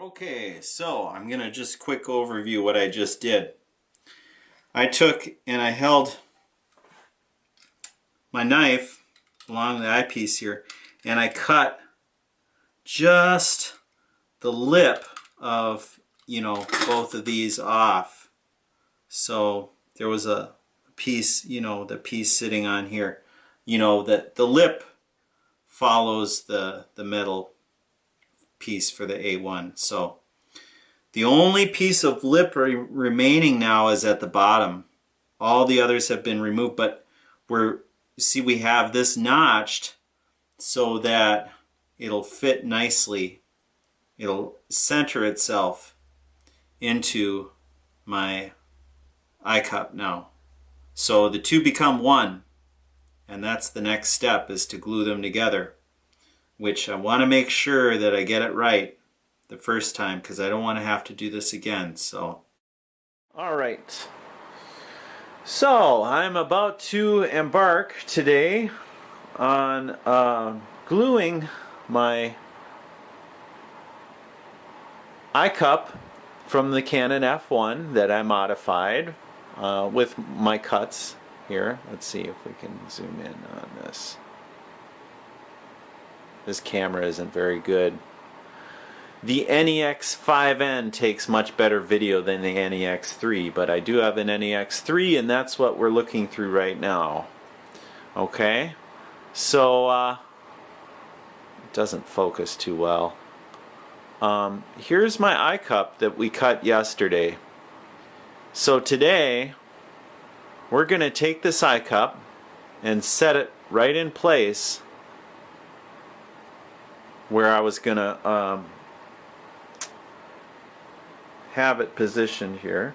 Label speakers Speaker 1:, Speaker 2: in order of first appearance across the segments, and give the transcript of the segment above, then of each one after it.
Speaker 1: Okay, so I'm going to just quick overview what I just did. I took and I held my knife along the eyepiece here and I cut just the lip of, both of these off. So there was a piece, the piece sitting on here. That the lip follows the metal piece for the A1. So the only piece of lip remaining now is at the bottom. All the others have been removed, but we have this notched so that it'll fit nicely. It'll center itself into my eyecup now. So the two become one, and that's the next step, is to glue them together, which I want to make sure that I get it right the first time because I don't want to have to do this again. So, all right. So I'm about to embark today on gluing my eyecup from the Canon F1 that I modified with my cuts here. Let's see if we can zoom in on this. This camera isn't very good. The NEX 5N takes much better video than the NEX 3, but I do have an NEX 3 and that's what we're looking through right now. Okay, so it doesn't focus too well. Here's my eyecup that we cut yesterday. So today we're going to take this eyecup and set it right in place where I was going to have it positioned here.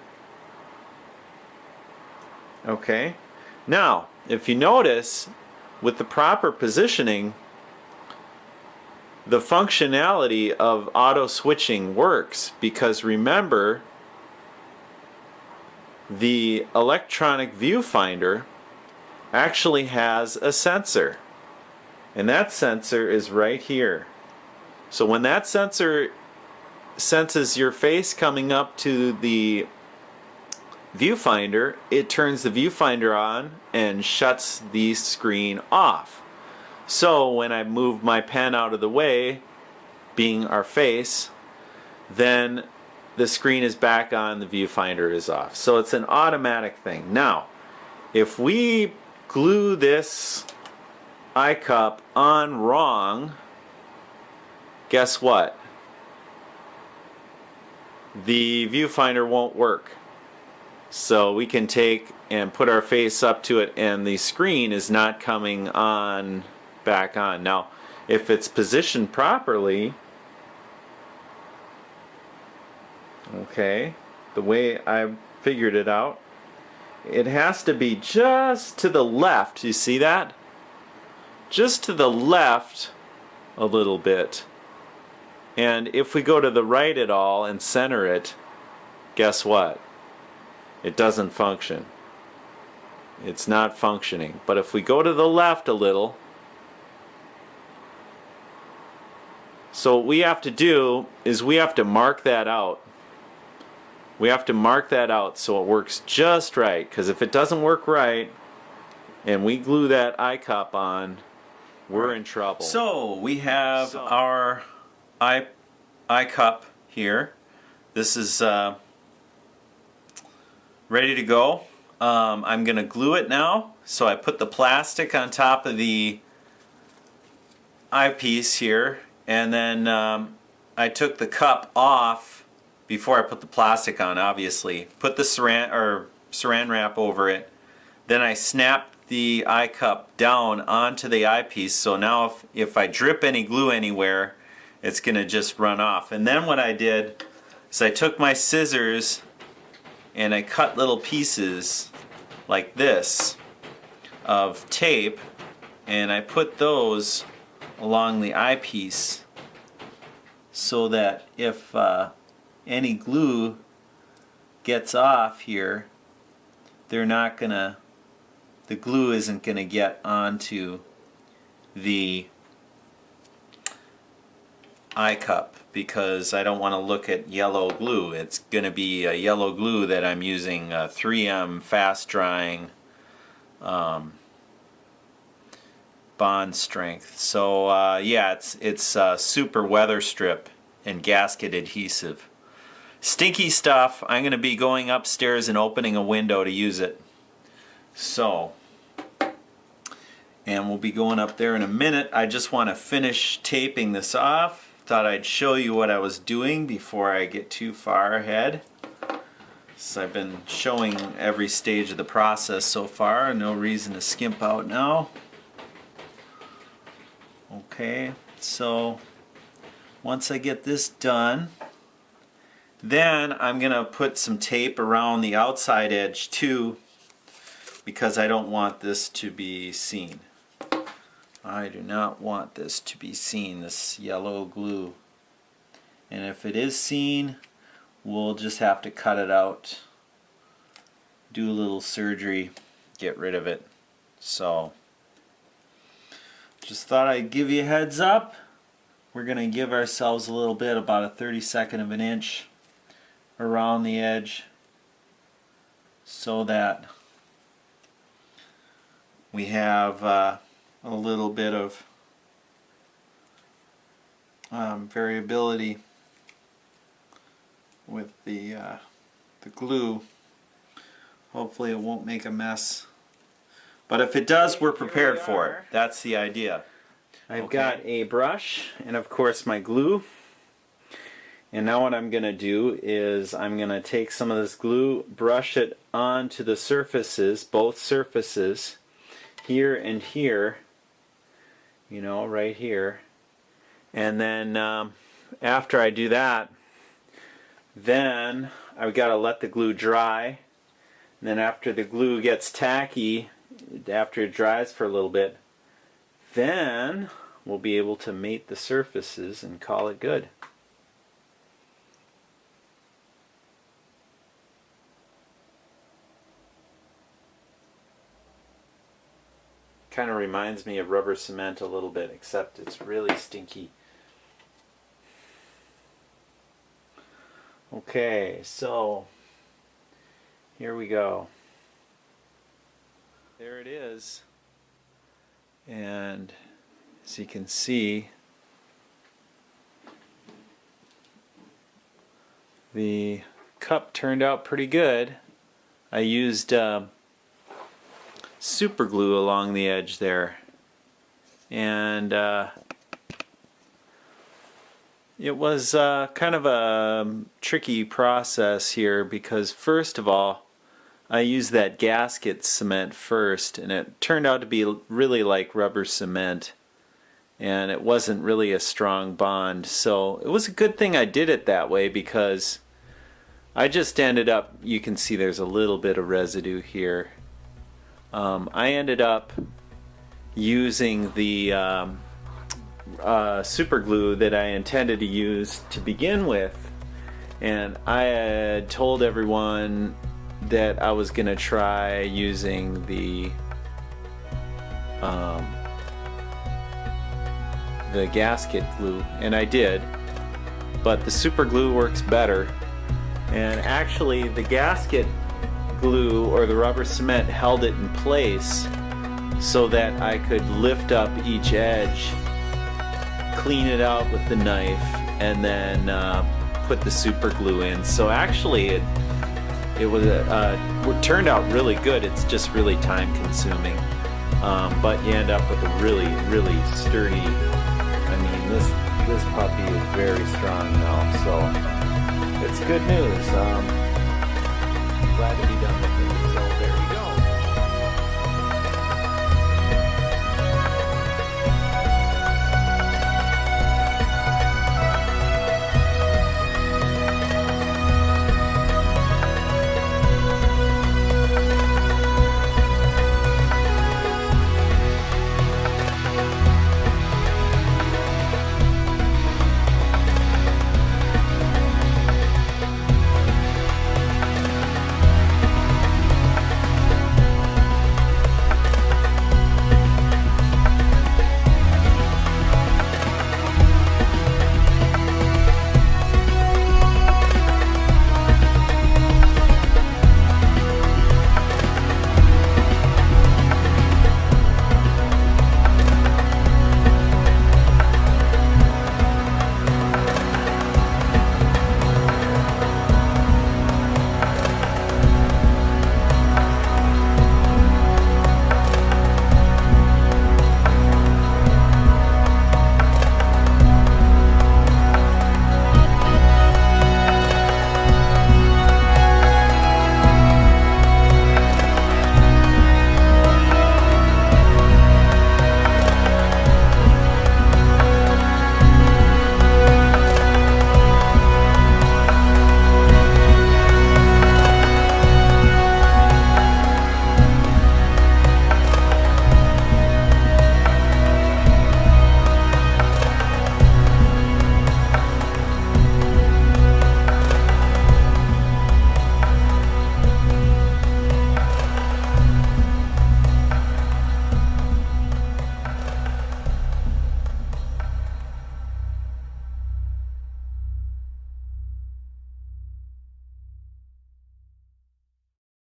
Speaker 1: Okay, now if you notice, with the proper positioning, the functionality of auto switching works, because remember, the electronic viewfinder actually has a sensor, and that sensor is right here. So when that sensor senses your face coming up to the viewfinder, it turns the viewfinder on and shuts the screen off. So when I move my pen out of the way, being our face, then the screen is back on, the viewfinder is off. So it's an automatic thing. Now, if we glue this eyecup on wrong, guess what? The viewfinder won't work. So we can take and put our face up to it and the screen is not coming on, back on. Now, if it's positioned properly, okay, the way I figured it out, it has to be just to the left. You see that? Just to the left a little bit. And if we go to the right at all and center it, guess what? It doesn't function. It's not functioning. But if we go to the left a little, so what we have to do is we have to mark that out. We have to mark that out so it works just right, because if it doesn't work right and we glue that eyecup on, we're in trouble. So we have our eyecup here. This is ready to go. I'm going to glue it now. So I put the plastic on top of the eyepiece here, and then I took the cup off before I put the plastic on, obviously. Put the saran wrap over it. Then I snapped the eyecup down onto the eyepiece, so now if I drip any glue anywhere, it's going to just run off. And then what I did is I took my scissors and I cut little pieces like this of tape, and I put those along the eyepiece so that if any glue gets off here, the glue isn't going to get onto the eyecup because I don't want to look at yellow glue. It's going to be a yellow glue that I'm using 3M fast drying bond strength. So yeah, it's super weather strip and gasket adhesive. Stinky stuff. I'm going to be going upstairs and opening a window to use it. So, and we'll be going up there in a minute. I just want to finish taping this off. Thought I'd show you what I was doing before I get too far ahead. So I've been showing every stage of the process so far. No reason to skimp out now. Okay, so once I get this done, then I'm going to put some tape around the outside edge too, because I don't want this to be seen. I do not want this to be seen, this yellow glue. And if it is seen, we'll just have to cut it out, do a little surgery, get rid of it. So, just thought I'd give you a heads up. We're going to give ourselves a little bit, about a 32nd of an inch around the edge, so that we have a little bit of variability with the glue. Hopefully it won't make a mess, but if it does, we're prepared for it. That's the idea. I've got a brush and of course my glue, and now what I'm going to do is I'm going to take some of this glue, brush it onto the surfaces, both surfaces, here and here, you know, right here. And then after I do that, then I've got to let the glue dry. And then after the glue gets tacky, after it dries for a little bit, then we'll be able to mate the surfaces and call it good. Kind of reminds me of rubber cement a little bit, except it's really stinky. Okay, so here we go. There it is. And as you can see, the cup turned out pretty good. I used super glue along the edge there, and it was kind of a tricky process here, because first of all I used that gasket cement first, and it turned out to be really like rubber cement, and it wasn't really a strong bond. So it was a good thing I did it that way, because I just ended up, you can see there's a little bit of residue here. I ended up using the super glue that I intended to use to begin with, and I had told everyone that I was going to try using the gasket glue, and I did, but the super glue works better. And actually the gasket glue, or the rubber cement, held it in place so that I could lift up each edge, clean it out with the knife, and then put the super glue in. So actually it turned out really good. It's just really time consuming, but you end up with a really sturdy, I mean, this puppy is very strong now, so it's good news. Glad to be done with it.